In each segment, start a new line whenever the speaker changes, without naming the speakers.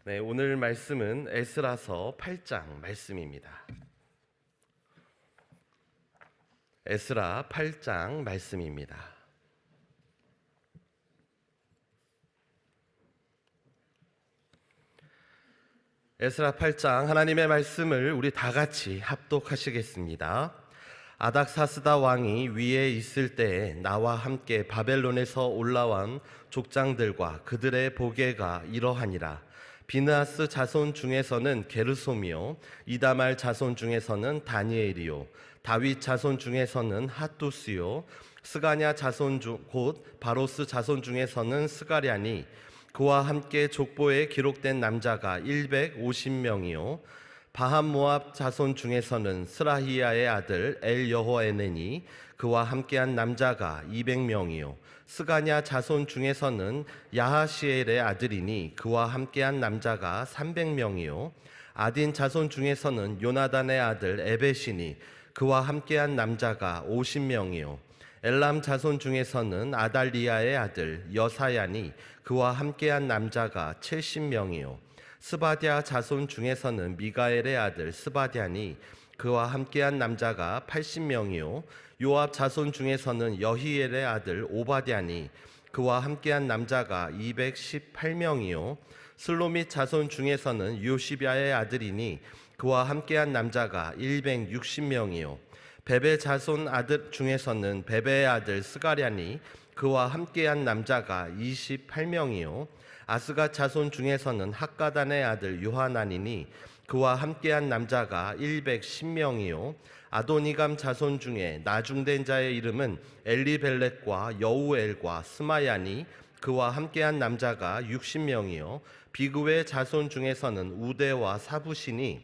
네, 오늘 말씀은 에스라서 8장 말씀입니다. 에스라 8장 말씀입니다. 에스라 8장 하나님의 말씀을 우리 다 같이 합독하시겠습니다. 아닥사스다 왕이 위에 있을 때에 나와 함께 바벨론에서 올라온 족장들과 그들의 보게가 이러하니라. 비느하스 자손 중에서는 게르솜이요, 이다말 자손 중에서는 다니엘이요, 다윗 자손 중에서는 핫두스요, 스가냐 자손 곧 바로스 자손 중에서는 스가랴니, 그와 함께 족보에 기록된 남자가 150명이요 바함 모압 자손 중에서는 스라히야의 아들 엘여호에네니, 그와 함께한 남자가 200명이요 스가냐 자손 중에서는 야하시엘의 아들이니 그와 함께한 남자가 300명이요 아딘 자손 중에서는 요나단의 아들 에벳이니 그와 함께한 남자가 50명이요 엘람 자손 중에서는 아달리야의 아들 여사야니 그와 함께한 남자가 70명이요 스바랴 자손 중에서는 미가엘의 아들 스바랴니 그와 함께한 남자가 80명이요 요압 자손 중에서는 여히엘의 아들 오바댜니 그와 함께한 남자가 218명이요 슬로밋 자손 중에서는 요시비아의 아들이니 그와 함께한 남자가 160명이요 베베 자손 아들 중에서는 베베의 아들 스가랴니 그와 함께한 남자가 28명이요 아스가 자손 중에서는 학가단의 아들 요하나니니 그와 함께한 남자가 110명이요 아도니감 자손 중에 나중된 자의 이름은 엘리벨렛과 여우엘과 스마야니 그와 함께한 남자가 60명이요 비그의 자손 중에서는 우데와 사부시니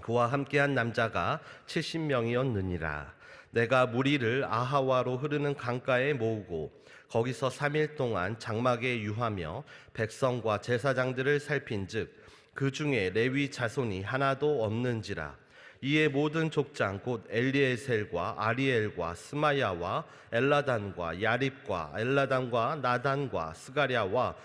그와 함께한 남자가 70명이었느니라. 내가 무리를 아하와로 흐르는 강가에 모으고 거기서 3일 동안 장막에 유하며 백성과 제사장들을 살핀즉 그 중에 레위 자손이 하나도 없는지라. 이에 모든 족장 곧 엘리에셀과 아리엘과 스마야와 엘라단과 야립과 엘라단과 나단과 스가랴와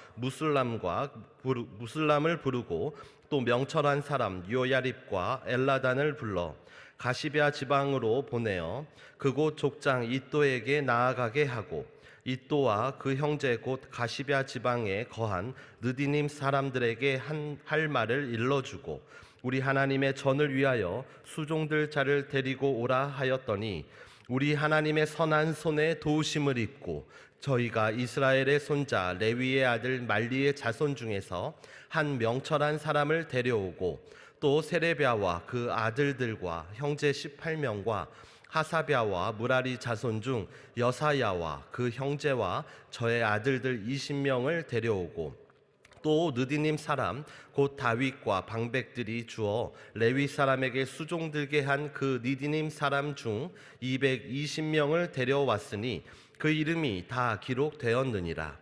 무슬람을 부르고 또 명철한 사람 요야립과 엘라단을 불러 가시베아 지방으로 보내어 그곳 족장 이또에게 나아가게 하고 이또와 그 형제 곧 가시베아 지방에 거한 느디님 사람들에게 할 말을 일러주고 우리 하나님의 전을 위하여 수종들 자를 데리고 오라 하였더니 우리 하나님의 선한 손에 도우심을 입고 저희가 이스라엘의 손자 레위의 아들 말리의 자손 중에서 한 명철한 사람을 데려오고 또 세레비아와 그 아들들과 형제 18명과 하사비아와 무라리 자손 중 여사야와 그 형제와 저의 아들들 20명을 데려오고 또 느디님 사람 곧 다윗과 방백들이 주어 레위 사람에게 수종들게 한 그 느디님 사람 중 220명을 데려왔으니 그 이름이 다 기록되었느니라.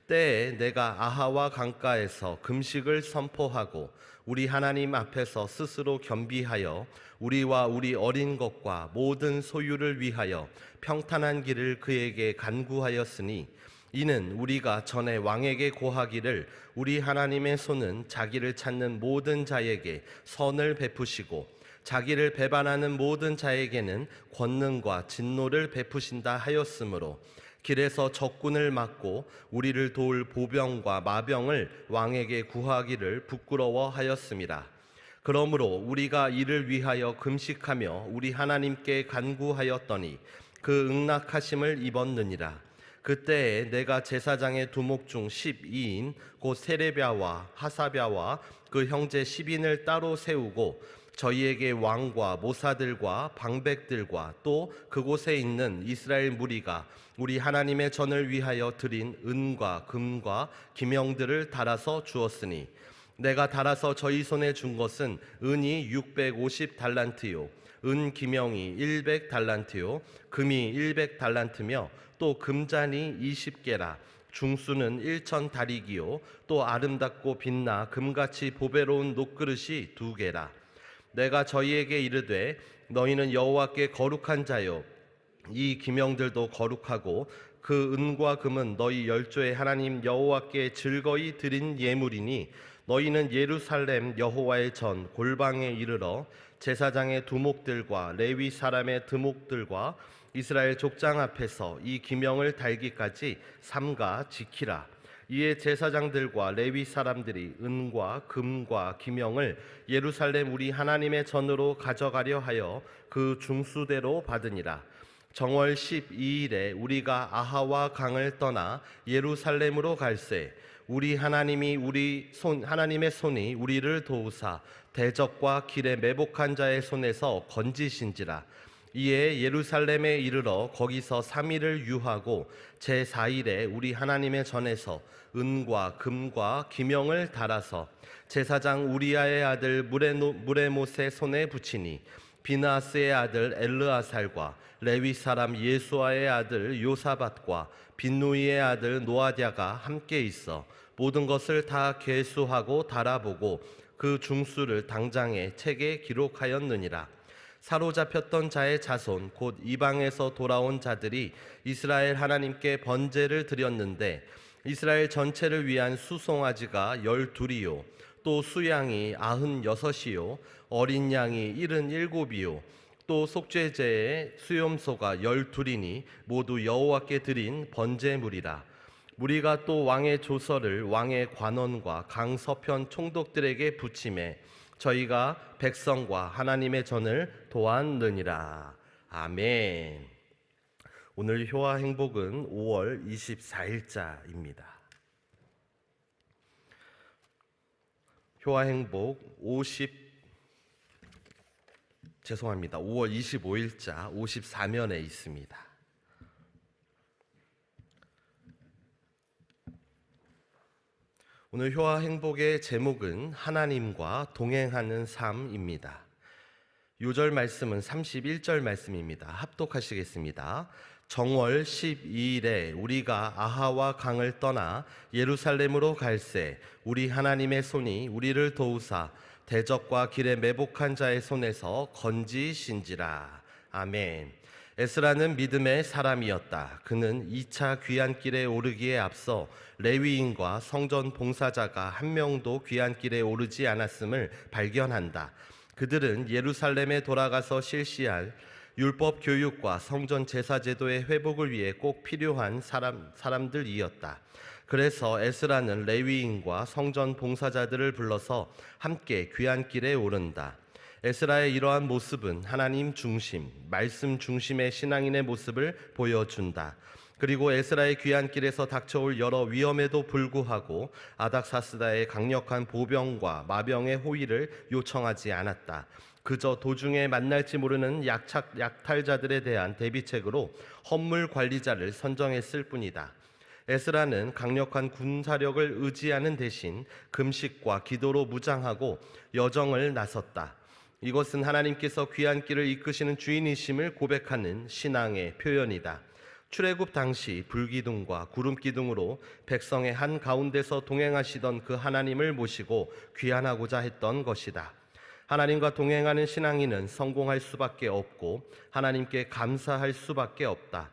때에 내가 아하와 강가에서 금식을 선포하고 우리 하나님 앞에서 스스로 겸비하여 우리와 우리 어린 것과 모든 소유를 위하여 평탄한 길을 그에게 간구하였으니 이는 우리가 전에 왕에게 고하기를 우리 하나님의 손은 자기를 찾는 모든 자에게 선을 베푸시고 자기를 배반하는 모든 자에게는 권능과 진노를 베푸신다 하였으므로 길에서 적군을 막고 우리를 도울 보병과 마병을 왕에게 구하기를 부끄러워하였습니다. 그러므로 우리가 이를 위하여 금식하며 우리 하나님께 간구하였더니 그 응낙하심을 입었느니라. 그때에 내가 제사장의 두목 중 12인 곧 세레비아와 하사비아와 그 형제 10인을 따로 세우고 저희에게 왕과 모사들과 방백들과 또 그곳에 있는 이스라엘 무리가 우리 하나님의 전을 위하여 드린 은과 금과 기명들을 달아서 주었으니 내가 달아서 저희 손에 준 것은 은이 650달란트요 은 기명이 100달란트요 금이 100달란트며 또 금잔이 20개라. 중수는 1000다리기요 또 아름답고 빛나 금같이 보배로운 녹그릇이 2개라. 내가 저희에게 이르되 너희는 여호와께 거룩한 자요 이 기명들도 거룩하고 그 은과 금은 너희 열조의 하나님 여호와께 즐거이 드린 예물이니 너희는 예루살렘 여호와의 전 골방에 이르러 제사장의 두목들과 레위 사람의 드목들과 이스라엘 족장 앞에서 이 기명을 달기까지 삼가 지키라. 이에 제사장들과 레위 사람들이 은과 금과 기명을 예루살렘 우리 하나님의 전으로 가져가려 하여 그 중수대로 받으니라. 정월 12일에 우리가 아하와 강을 떠나 예루살렘으로 갈새 우리 하나님의 손이 우리를 도우사 대적과 길에 매복한 자의 손에서 건지신지라. 이에 예루살렘에 이르러 거기서 3일을 유하고 제4일에 우리 하나님의 전에서 은과 금과 기명을 달아서 제사장 우리아의 아들 무레못의 손에 붙이니 비나스의 아들 엘르아살과 레위 사람 예수아의 아들 요사밧과 빈누이의 아들 노아디아가 함께 있어 모든 것을 다 계수하고 달아보고 그 중수를 당장에 책에 기록하였느니라. 사로잡혔던 자의 자손 곧 이방에서 돌아온 자들이 이스라엘 하나님께 번제를 드렸는데 이스라엘 전체를 위한 수송아지가 12이요 또 수양이 96이요 어린 양이 77이요 또 속죄제의 수염소가 12이니 모두 여호와께 드린 번제물이라. 무리가 또 왕의 조서를 왕의 관원과 강 서편 총독들에게 붙임에 저희가 백성과 하나님의 전을 도왔느니라. 아멘. 오늘 효와 행복은 5월 24일자입니다. 효와 행복 5월 25일자 54면에 있습니다. 오늘 효와 행복의 제목은 하나님과 동행하는 삶입니다. 요절 말씀은 31절 말씀입니다. 합독하시겠습니다. 정월 12일에 우리가 아하와 강을 떠나 예루살렘으로 갈새 우리 하나님의 손이 우리를 도우사 대적과 길에 매복한 자의 손에서 건지신지라. 아멘. 에스라는 믿음의 사람이었다. 그는 2차 귀환길에 오르기에 앞서 레위인과 성전 봉사자가 한 명도 귀환길에 오르지 않았음을 발견한다. 그들은 예루살렘에 돌아가서 실시할 율법 교육과 성전 제사 제도의 회복을 위해 꼭 필요한 사람들이었다. 그래서 에스라는 레위인과 성전 봉사자들을 불러서 함께 귀환길에 오른다. 에스라의 이러한 모습은 하나님 중심, 말씀 중심의 신앙인의 모습을 보여준다. 그리고 에스라의 귀환길에서 닥쳐올 여러 위험에도 불구하고 아닥사스다의 강력한 보병과 마병의 호위를 요청하지 않았다. 그저 도중에 만날지 모르는 약탈자들에 대한 대비책으로 헌물 관리자를 선정했을 뿐이다. 에스라는 강력한 군사력을 의지하는 대신 금식과 기도로 무장하고 여정을 나섰다. 이것은 하나님께서 귀환길을 이끄시는 주인이심을 고백하는 신앙의 표현이다. 출애굽 당시 불기둥과 구름기둥으로 백성의 한 가운데서 동행하시던 그 하나님을 모시고 귀환하고자 했던 것이다. 하나님과 동행하는 신앙인은 성공할 수밖에 없고 하나님께 감사할 수밖에 없다.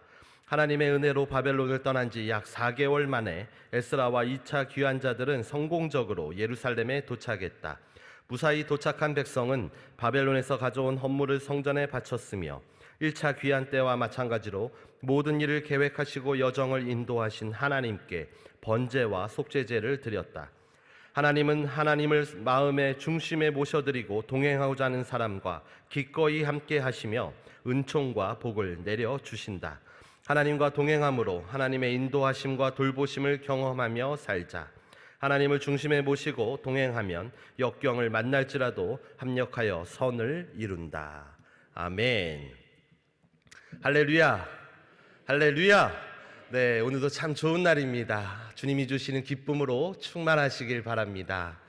하나님의 은혜로 바벨론을 떠난 지 약 4개월 만에 에스라와 2차 귀환자들은 성공적으로 예루살렘에 도착했다. 무사히 도착한 백성은 바벨론에서 가져온 헌물을 성전에 바쳤으며 1차 귀환 때와 마찬가지로 모든 일을 계획하시고 여정을 인도하신 하나님께 번제와 속죄제를 드렸다. 하나님은 하나님을 마음의 중심에 모셔드리고 동행하고자 하는 사람과 기꺼이 함께 하시며 은총과 복을 내려주신다. 하나님과 동행함으로 하나님의 인도하심과 돌보심을 경험하며 살자. 하나님을 중심에 모시고 동행하면 역경을 만날지라도 합력하여 선을 이룬다. 아멘. 할렐루야. 할렐루야. 네, 오늘도 참 좋은 날입니다. 주님이 주시는 기쁨으로 충만하시길 바랍니다.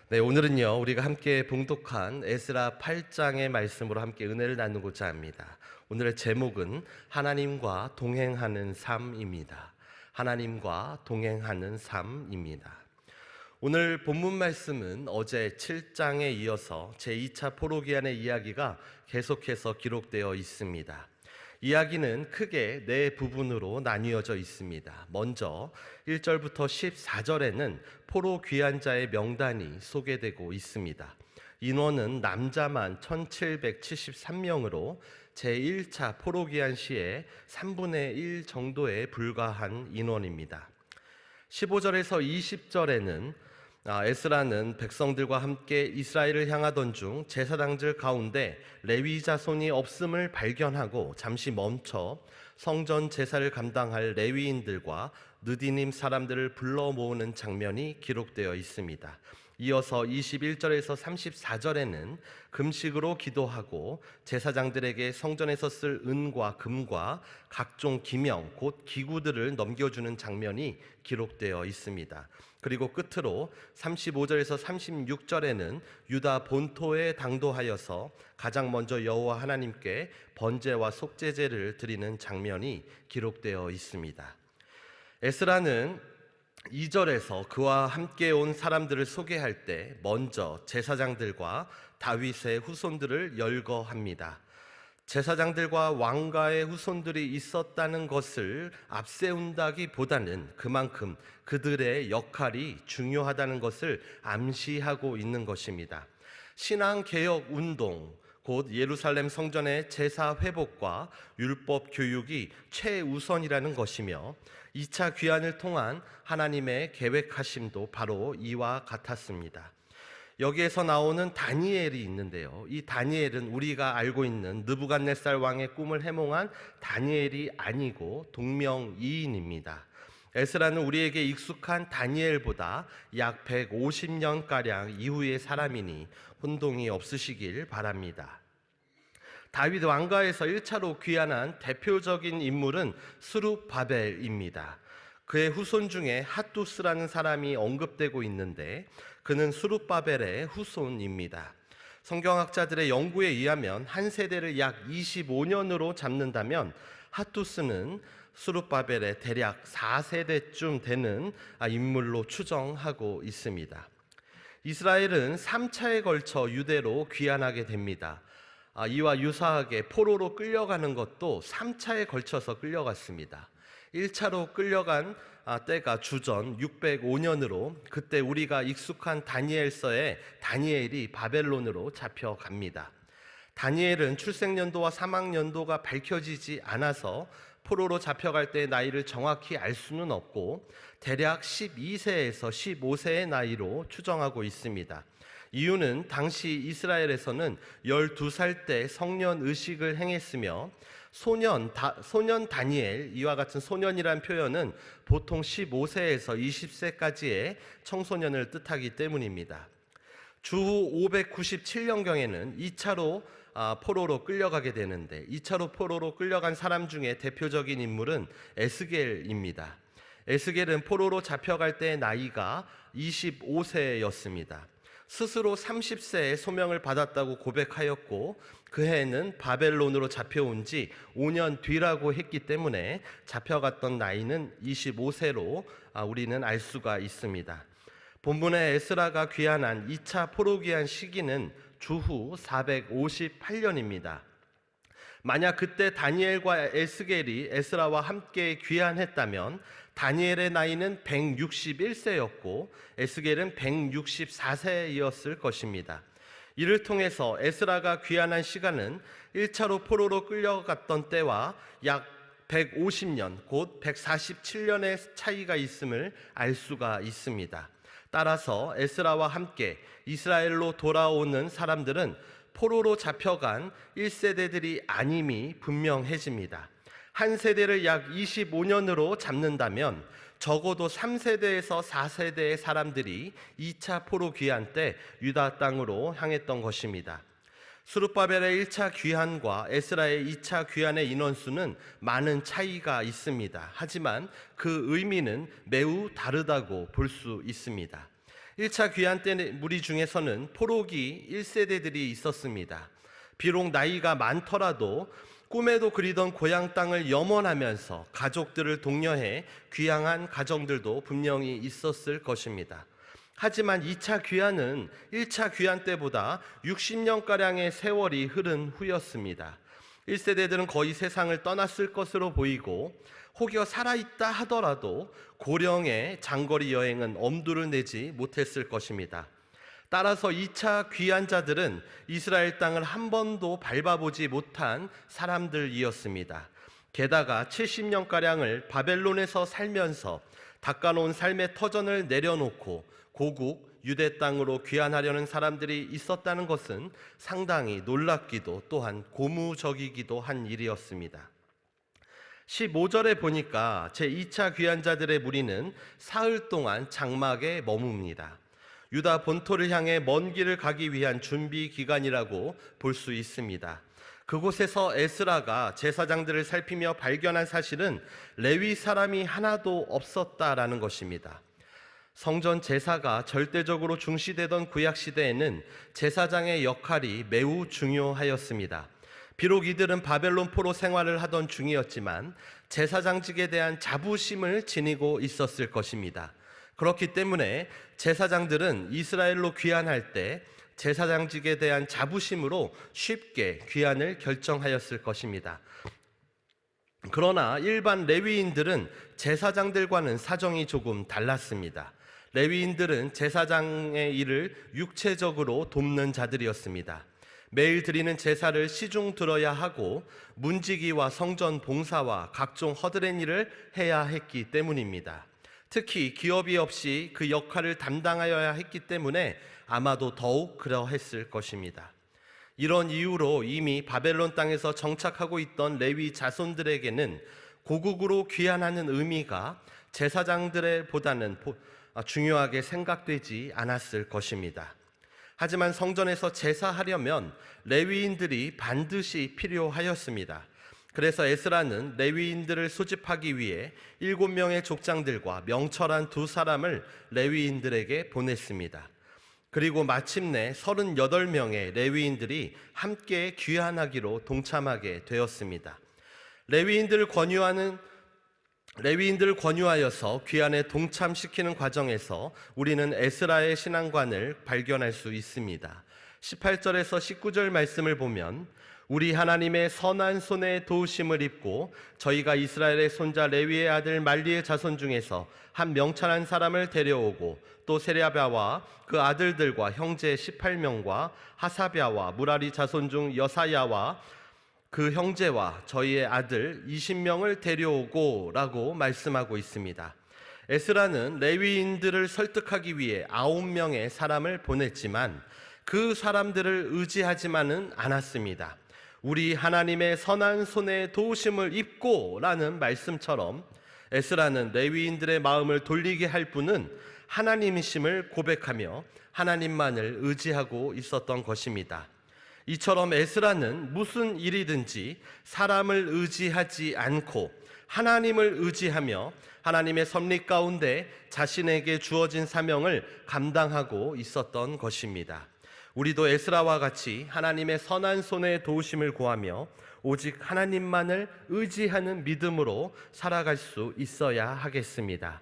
네, 오늘은요 우리가 함께 봉독한 에스라 8장의 말씀으로 함께 은혜를 나누고자 합니다. 오늘의 제목은 하나님과 동행하는 삶입니다. 하나님과 동행하는 삶입니다. 오늘 본문 말씀은 어제 7장에 이어서 제2차 포로기한의 이야기가 계속해서 기록되어 있습니다. 이야기는 크게 네 부분으로 나뉘어져 있습니다. 먼저 1절부터 14절에는 포로 귀한 자의 명단이 소개되고 있습니다. 인원은 남자만 1773명으로 제1차 포로 귀환 시의 3분의 1 정도에 불과한 인원입니다. 15절에서 20절에는 에스라는 백성들과 함께 이스라엘을 향하던 중 제사장들 가운데 레위 자손이 없음을 발견하고 잠시 멈춰 성전 제사를 감당할 레위인들과 느디님 사람들을 불러 모으는 장면이 기록되어 있습니다. 이어서 21절에서 34절에는 금식으로 기도하고 제사장들에게 성전에서 쓸 은과 금과 각종 기명 곧 기구들을 넘겨주는 장면이 기록되어 있습니다. 그리고 끝으로 35절에서 36절에는 유다 본토에 당도하여서 가장 먼저 여호와 하나님께 번제와 속죄제를 드리는 장면이 기록되어 있습니다. 에스라는 2절에서 그와 함께 온 사람들을 소개할 때 먼저 제사장들과 다윗의 후손들을 열거합니다. 제사장들과 왕가의 후손들이 있었다는 것을 앞세운다기보다는 그만큼 그들의 역할이 중요하다는 것을 암시하고 있는 것입니다. 신앙개혁 운동, 곧 예루살렘 성전의 제사 회복과 율법 교육이 최우선이라는 것이며 2차 귀환을 통한 하나님의 계획하심도 바로 이와 같았습니다. 여기에서 나오는 다니엘이 있는데요. 이 다니엘은 우리가 알고 있는 느부갓네살 왕의 꿈을 해몽한 다니엘이 아니고 동명이인입니다. 에스라는 우리에게 익숙한 다니엘보다 약 150년가량 이후의 사람이니 혼동이 없으시길 바랍니다. 다윗 왕가에서 1차로 귀환한 대표적인 인물은 스룹바벨입니다. 그의 후손 중에 핫두스라는 사람이 언급되고 있는데 그는 스룹바벨의 후손입니다. 성경학자들의 연구에 의하면 한 세대를 약 25년으로 잡는다면 핫두스는 스룹바벨의 대략 4세대쯤 되는 인물로 추정하고 있습니다. 이스라엘은 3차에 걸쳐 유대로 귀환하게 됩니다. 이와 유사하게 포로로 끌려가는 것도 3차에 걸쳐서 끌려갔습니다. 1차로 끌려간 때가 주전 605년으로 그때 우리가 익숙한 다니엘서에 다니엘이 바벨론으로 잡혀갑니다. 다니엘은 출생연도와 사망연도가 밝혀지지 않아서 포로로 잡혀갈 때의 나이를 정확히 알 수는 없고 대략 12세에서 15세의 나이로 추정하고 있습니다. 이유는 당시 이스라엘에서는 12살 때 성년 의식을 행했으며 소년 다니엘, 이와 같은 소년이란 표현은 보통 15세에서 20세까지의 청소년을 뜻하기 때문입니다. 주후 597년경에는 2차로 포로로 끌려가게 되는데 2차로 포로로 끌려간 사람 중에 대표적인 인물은 에스겔입니다. 에스겔은 포로로 잡혀갈 때의 나이가 25세였습니다. 스스로 30세에 소명을 받았다고 고백하였고 그 해에는 바벨론으로 잡혀온 지 5년 뒤라고 했기 때문에 잡혀갔던 나이는 25세로 우리는 알 수가 있습니다. 본문의 에스라가 귀환한 2차 포로 귀환 시기는 주후 458년입니다. 만약 그때 다니엘과 에스겔이 에스라와 함께 귀환했다면 다니엘의 나이는 161세였고 에스겔은 164세였을 것입니다. 이를 통해서 에스라가 귀환한 시간은 1차로 포로로 끌려갔던 때와 약 150년, 곧 147년의 차이가 있음을 알 수가 있습니다. 따라서 에스라와 함께 이스라엘로 돌아오는 사람들은 포로로 잡혀간 1세대들이 아님이 분명해집니다. 한 세대를 약 25년으로 잡는다면 적어도 3세대에서 4세대의 사람들이 2차 포로 귀환 때 유다 땅으로 향했던 것입니다. 스룹바벨의 1차 귀환과 에스라의 2차 귀환의 인원수는 많은 차이가 있습니다. 하지만 그 의미는 매우 다르다고 볼 수 있습니다. 1차 귀환 때 무리 중에서는 포로기 1세대들이 있었습니다. 비록 나이가 많더라도 꿈에도 그리던 고향 땅을 염원하면서 가족들을 독려해 귀향한 가정들도 분명히 있었을 것입니다. 하지만 2차 귀환은 1차 귀환 때보다 60년가량의 세월이 흐른 후였습니다. 1세대들은 거의 세상을 떠났을 것으로 보이고 혹여 살아있다 하더라도 고령의 장거리 여행은 엄두를 내지 못했을 것입니다. 따라서 2차 귀환자들은 이스라엘 땅을 한 번도 밟아보지 못한 사람들이었습니다. 게다가 70년가량을 바벨론에서 살면서 닦아놓은 삶의 터전을 내려놓고 고국 유대 땅으로 귀환하려는 사람들이 있었다는 것은 상당히 놀랍기도 또한 고무적이기도 한 일이었습니다. 15절에 보니까 제2차 귀환자들의 무리는 사흘 동안 장막에 머뭅니다. 유다 본토를 향해 먼 길을 가기 위한 준비 기간이라고 볼 수 있습니다. 그곳에서 에스라가 제사장들을 살피며 발견한 사실은 레위 사람이 하나도 없었다라는 것입니다. 성전 제사가 절대적으로 중시되던 구약 시대에는 제사장의 역할이 매우 중요하였습니다. 비록 이들은 바벨론 포로 생활을 하던 중이었지만 제사장직에 대한 자부심을 지니고 있었을 것입니다. 그렇기 때문에 제사장들은 이스라엘로 귀환할 때 제사장직에 대한 자부심으로 쉽게 귀환을 결정하였을 것입니다. 그러나 일반 레위인들은 제사장들과는 사정이 조금 달랐습니다. 레위인들은 제사장의 일을 육체적으로 돕는 자들이었습니다. 매일 드리는 제사를 시중 들어야 하고 문지기와 성전 봉사와 각종 허드렛 일을 해야 했기 때문입니다. 특히 기업이 없이 그 역할을 담당하여야 했기 때문에 아마도 더욱 그러했을 것입니다. 이런 이유로 이미 바벨론 땅에서 정착하고 있던 레위 자손들에게는 고국으로 귀환하는 의미가 제사장들의 보다는 중요하게 생각되지 않았을 것입니다. 하지만 성전에서 제사하려면 레위인들이 반드시 필요하였습니다. 그래서 에스라는 레위인들을 소집하기 위해 7명의 족장들과 명철한 2사람을 레위인들에게 보냈습니다. 그리고 마침내 38명의 레위인들이 함께 귀환하기로 동참하게 되었습니다. 레위인들을 권유하여서 귀환에 동참시키는 과정에서 우리는 에스라의 신앙관을 발견할 수 있습니다. 18절에서 19절 말씀을 보면 우리 하나님의 선한 손에 도우심을 입고 저희가 이스라엘의 손자 레위의 아들 말리의 자손 중에서 한 명철한 사람을 데려오고 또 세랴랴와 그 아들들과 형제 18명과 하사랴와 무라리 자손 중 여사야와 그 형제와 저희의 아들 20명을 데려오고 라고 말씀하고 있습니다. 에스라는 레위인들을 설득하기 위해 9명의 사람을 보냈지만 그 사람들을 의지하지만은 않았습니다. 우리 하나님의 선한 손에 도우심을 입고 라는 말씀처럼 에스라는 레위인들의 마음을 돌리게 할 분은 하나님이심을 고백하며 하나님만을 의지하고 있었던 것입니다. 이처럼 에스라는 무슨 일이든지 사람을 의지하지 않고 하나님을 의지하며 하나님의 섭리 가운데 자신에게 주어진 사명을 감당하고 있었던 것입니다. 우리도 에스라와 같이 하나님의 선한 손에 도우심을 구하며 오직 하나님만을 의지하는 믿음으로 살아갈 수 있어야 하겠습니다.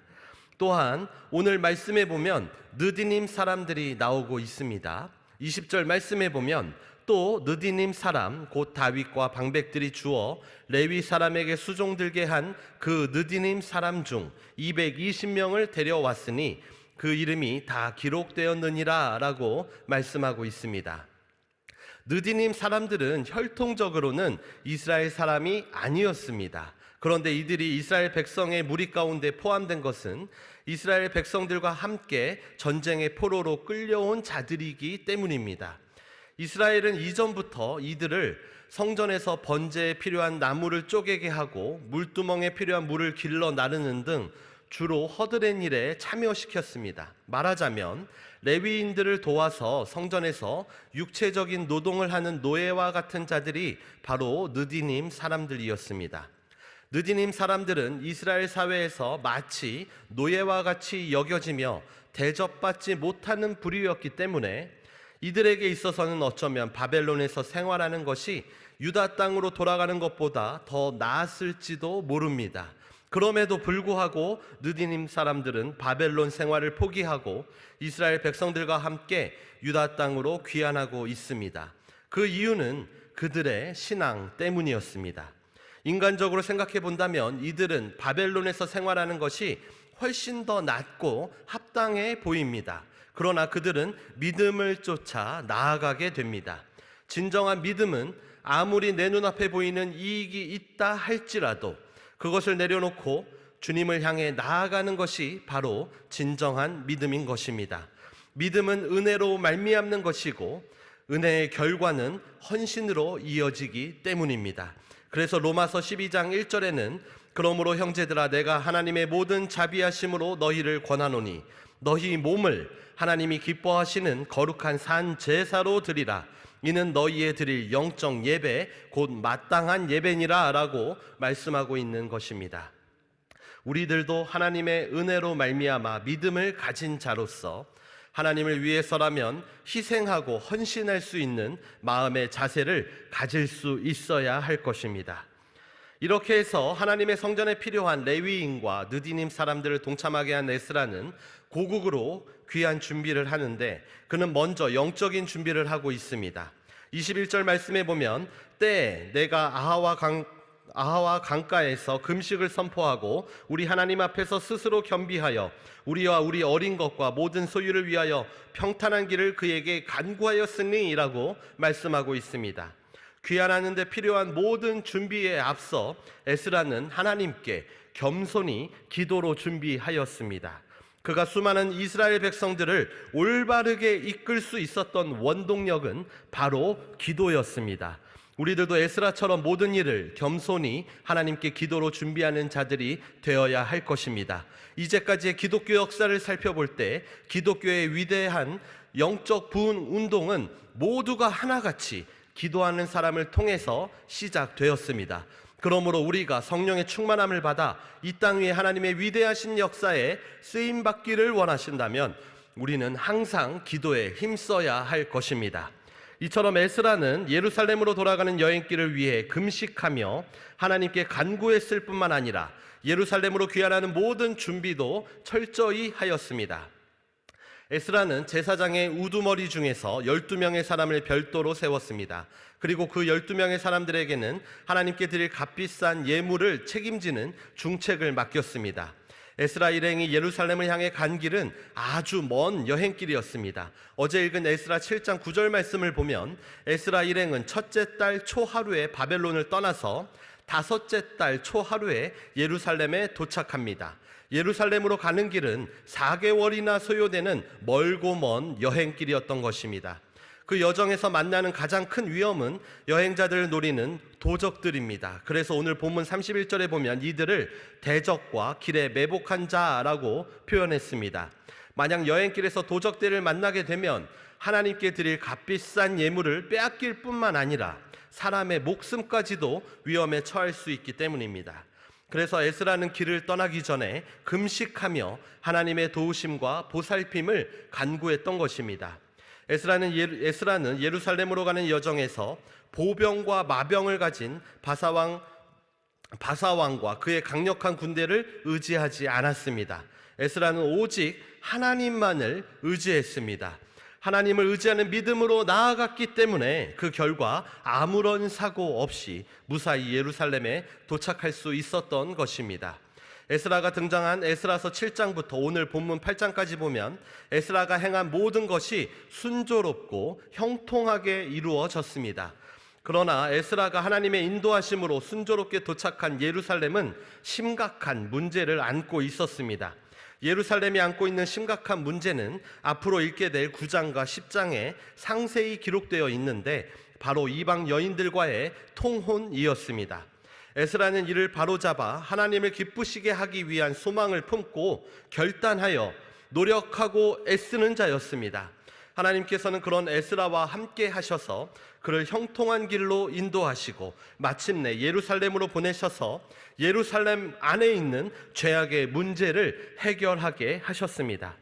또한 오늘 말씀에 보면 느디님 사람들이 나오고 있습니다. 20절 말씀에 보면 또 느디님 사람 곧 다윗과 방백들이 주어 레위 사람에게 수종들게 한 그 느디님 사람 중 220명을 데려왔으니 그 이름이 다 기록되었느니라 라고 말씀하고 있습니다. 느디님 사람들은 혈통적으로는 이스라엘 사람이 아니었습니다. 그런데 이들이 이스라엘 백성의 무리 가운데 포함된 것은 이스라엘 백성들과 함께 전쟁의 포로로 끌려온 자들이기 때문입니다. 이스라엘은 이전부터 이들을 성전에서 번제에 필요한 나무를 쪼개게 하고 물두멍에 필요한 물을 길러 나르는 등 주로 허드렛 일에 참여시켰습니다. 말하자면 레위인들을 도와서 성전에서 육체적인 노동을 하는 노예와 같은 자들이 바로 느디님 사람들이었습니다. 느디님 사람들은 이스라엘 사회에서 마치 노예와 같이 여겨지며 대접받지 못하는 부류였기 때문에 이들에게 있어서는 어쩌면 바벨론에서 생활하는 것이 유다 땅으로 돌아가는 것보다 더 나았을지도 모릅니다. 그럼에도 불구하고 느디님 사람들은 바벨론 생활을 포기하고 이스라엘 백성들과 함께 유다 땅으로 귀환하고 있습니다. 그 이유는 그들의 신앙 때문이었습니다. 인간적으로 생각해 본다면 이들은 바벨론에서 생활하는 것이 훨씬 더 낫고 합당해 보입니다. 그러나 그들은 믿음을 쫓아 나아가게 됩니다. 진정한 믿음은 아무리 내 눈앞에 보이는 이익이 있다 할지라도 그것을 내려놓고 주님을 향해 나아가는 것이 바로 진정한 믿음인 것입니다. 믿음은 은혜로 말미암는 것이고 은혜의 결과는 헌신으로 이어지기 때문입니다. 그래서 로마서 12장 1절에는 그러므로 형제들아 내가 하나님의 모든 자비하심으로 너희를 권하노니 너희 몸을 하나님이 기뻐하시는 거룩한 산 제사로 드리라. 이는 너희의 드릴 영적 예배 곧 마땅한 예배니라 라고 말씀하고 있는 것입니다. 우리들도 하나님의 은혜로 말미암아 믿음을 가진 자로서 하나님을 위해서라면 희생하고 헌신할 수 있는 마음의 자세를 가질 수 있어야 할 것입니다. 이렇게 해서 하나님의 성전에 필요한 레위인과 느디님 사람들을 동참하게 한 에스라는 고국으로 귀한 준비를 하는데 그는 먼저 영적인 준비를 하고 있습니다. 21절 말씀에 보면 때에 내가 아하와 강가에서 금식을 선포하고 우리 하나님 앞에서 스스로 겸비하여 우리와 우리 어린 것과 모든 소유를 위하여 평탄한 길을 그에게 간구하였으니 라고 말씀하고 있습니다. 귀환하는 데 필요한 모든 준비에 앞서 에스라는 하나님께 겸손히 기도로 준비하였습니다. 그가 수많은 이스라엘 백성들을 올바르게 이끌 수 있었던 원동력은 바로 기도였습니다. 우리들도 에스라처럼 모든 일을 겸손히 하나님께 기도로 준비하는 자들이 되어야 할 것입니다. 이제까지의 기독교 역사를 살펴볼 때 기독교의 위대한 영적 부흥 운동은 모두가 하나같이 기도하는 사람을 통해서 시작되었습니다. 그러므로 우리가 성령의 충만함을 받아 이 땅 위에 하나님의 위대하신 역사에 쓰임받기를 원하신다면 우리는 항상 기도에 힘써야 할 것입니다. 이처럼 에스라는 예루살렘으로 돌아가는 여행길을 위해 금식하며 하나님께 간구했을 뿐만 아니라 예루살렘으로 귀환하는 모든 준비도 철저히 하였습니다. 에스라는 제사장의 우두머리 중에서 12명의 사람을 별도로 세웠습니다. 그리고 그 12명의 사람들에게는 하나님께 드릴 값비싼 예물을 책임지는 중책을 맡겼습니다. 에스라 일행이 예루살렘을 향해 간 길은 아주 먼 여행길이었습니다. 어제 읽은 에스라 7장 9절 말씀을 보면 에스라 일행은 첫째 달 초하루에 바벨론을 떠나서 다섯째 달 초하루에 예루살렘에 도착합니다. 예루살렘으로 가는 길은 4개월이나 소요되는 멀고 먼 여행길이었던 것입니다. 그 여정에서 만나는 가장 큰 위험은 여행자들을 노리는 도적들입니다. 그래서 오늘 본문 31절에 보면 이들을 대적과 길에 매복한 자라고 표현했습니다. 만약 여행길에서 도적들을 만나게 되면 하나님께 드릴 값비싼 예물을 빼앗길 뿐만 아니라 사람의 목숨까지도 위험에 처할 수 있기 때문입니다. 그래서 에스라는 길을 떠나기 전에 금식하며 하나님의 도우심과 보살핌을 간구했던 것입니다. 에스라는 예루살렘으로 가는 여정에서 보병과 마병을 가진 바사왕과 그의 강력한 군대를 의지하지 않았습니다. 에스라는 오직 하나님만을 의지했습니다. 하나님을 의지하는 믿음으로 나아갔기 때문에 그 결과 아무런 사고 없이 무사히 예루살렘에 도착할 수 있었던 것입니다. 에스라가 등장한 에스라서 7장부터 오늘 본문 8장까지 보면 에스라가 행한 모든 것이 순조롭고 형통하게 이루어졌습니다. 그러나 에스라가 하나님의 인도하심으로 순조롭게 도착한 예루살렘은 심각한 문제를 안고 있었습니다. 예루살렘이 안고 있는 심각한 문제는 앞으로 읽게 될 9장과 10장에 상세히 기록되어 있는데 바로 이방 여인들과의 통혼이었습니다. 에스라는 이를 바로잡아 하나님을 기쁘시게 하기 위한 소망을 품고 결단하여 노력하고 애쓰는 자였습니다. 하나님께서는 그런 에스라와 함께 하셔서 그를 형통한 길로 인도하시고 마침내 예루살렘으로 보내셔서 예루살렘 안에 있는 죄악의 문제를 해결하게 하셨습니다.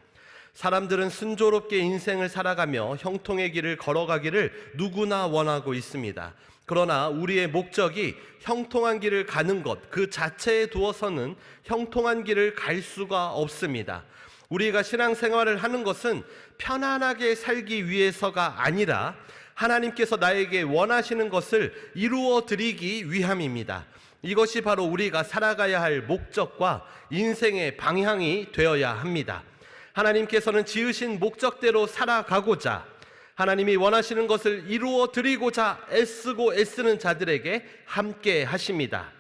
사람들은 순조롭게 인생을 살아가며 형통의 길을 걸어가기를 누구나 원하고 있습니다. 그러나 우리의 목적이 형통한 길을 가는 것 그 자체에 두어서는 형통한 길을 갈 수가 없습니다. 우리가 신앙생활을 하는 것은 편안하게 살기 위해서가 아니라 하나님께서 나에게 원하시는 것을 이루어 드리기 위함입니다. 이것이 바로 우리가 살아가야 할 목적과 인생의 방향이 되어야 합니다. 하나님께서는 지으신 목적대로 살아가고자, 하나님이 원하시는 것을 이루어 드리고자 애쓰고 애쓰는 자들에게 함께 하십니다.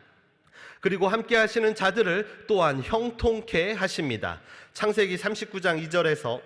그리고 함께 하시는 자들을 또한 형통케 하십니다. 창세기 39장 2절에서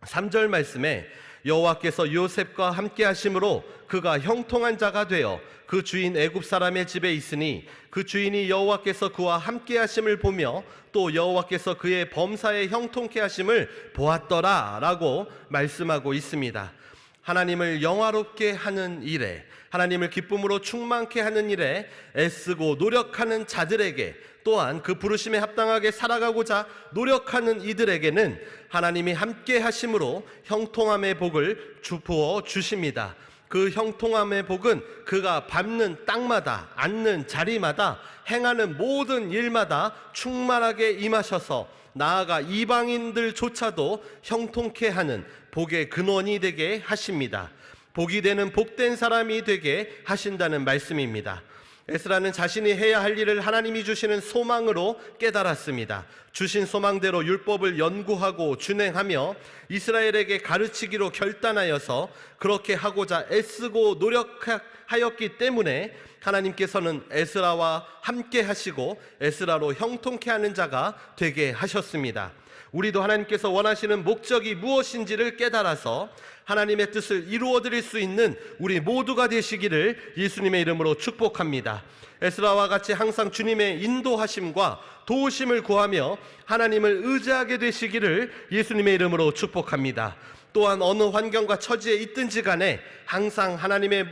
3절 말씀에 여호와께서 요셉과 함께 하심으로 그가 형통한 자가 되어 그 주인 애굽 사람의 집에 있으니 그 주인이 여호와께서 그와 함께 하심을 보며 또 여호와께서 그의 범사에 형통케 하심을 보았더라 라고 말씀하고 있습니다. 하나님을 영화롭게 하는 일에, 하나님을 기쁨으로 충만케 하는 일에 애쓰고 노력하는 자들에게, 또한 그 부르심에 합당하게 살아가고자 노력하는 이들에게는 하나님이 함께 하심으로 형통함의 복을 부어 주십니다. 그 형통함의 복은 그가 밟는 땅마다, 앉는 자리마다, 행하는 모든 일마다 충만하게 임하셔서 나아가 이방인들조차도 형통케 하는 복의 근원이 되게 하십니다. 복이 되는 복된 사람이 되게 하신다는 말씀입니다. 에스라는 자신이 해야 할 일을 하나님이 주시는 소망으로 깨달았습니다. 주신 소망대로 율법을 연구하고 준행하며 이스라엘에게 가르치기로 결단하여서 그렇게 하고자 애쓰고 노력하였기 때문에 하나님께서는 에스라와 함께 하시고 에스라로 형통케 하는 자가 되게 하셨습니다. 우리도 하나님께서 원하시는 목적이 무엇인지를 깨달아서 하나님의 뜻을 이루어 드릴 수 있는 우리 모두가 되시기를 예수님의 이름으로 축복합니다. 에스라와 같이 항상 주님의 인도하심과 도우심을 구하며 하나님을 의지하게 되시기를 예수님의 이름으로 축복합니다. 또한 어느 환경과 처지에 있든지 간에 항상 하나님의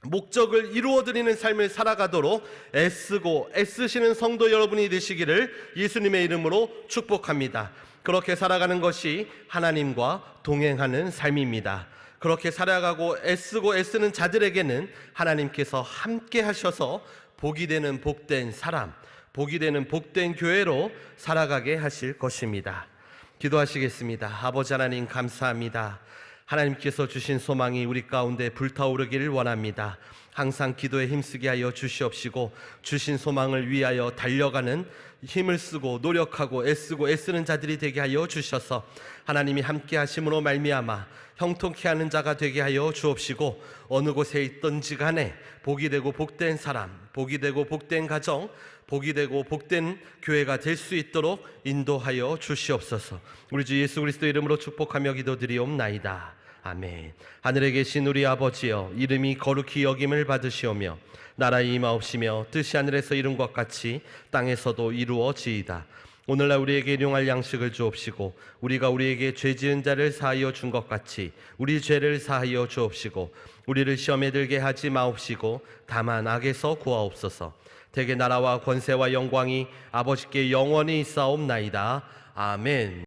목적을 이루어드리는 삶을 살아가도록 애쓰고 애쓰시는 성도 여러분이 되시기를 예수님의 이름으로 축복합니다. 그렇게 살아가는 것이 하나님과 동행하는 삶입니다. 그렇게 살아가고 애쓰고 애쓰는 자들에게는 하나님께서 함께 하셔서 복이 되는 복된 사람, 복이 되는 복된 교회로 살아가게 하실 것입니다. 기도하시겠습니다. 아버지 하나님, 감사합니다. 하나님께서 주신 소망이 우리 가운데 불타오르기를 원합니다. 항상 기도에 힘쓰게 하여 주시옵시고 주신 소망을 위하여 달려가는 힘을 쓰고 노력하고 애쓰고 애쓰는 자들이 되게 하여 주셔서 하나님이 함께 하심으로 말미암아 형통케 하는 자가 되게 하여 주옵시고 어느 곳에 있든지 간에 복이 되고 복된 사람, 복이 되고 복된 가정, 복이 되고 복된 교회가 될 수 있도록 인도하여 주시옵소서. 우리 주 예수 그리스도 이름으로 축복하며 기도드리옵나이다. 아멘. 하늘에 계신 우리 아버지여, 이름이 거룩히 여김을 받으시오며 나라의 임하옵시며 뜻이 하늘에서 이룬 것 같이 땅에서도 이루어지이다. 오늘날 우리에게 일용할 양식을 주옵시고 우리가 우리에게 죄 지은 자를 사하여 준 것 같이 우리 죄를 사하여 주옵시고 우리를 시험에 들게 하지 마옵시고 다만 악에서 구하옵소서. 대개 나라와 권세와 영광이 아버지께 영원히 있사옵나이다. 아멘.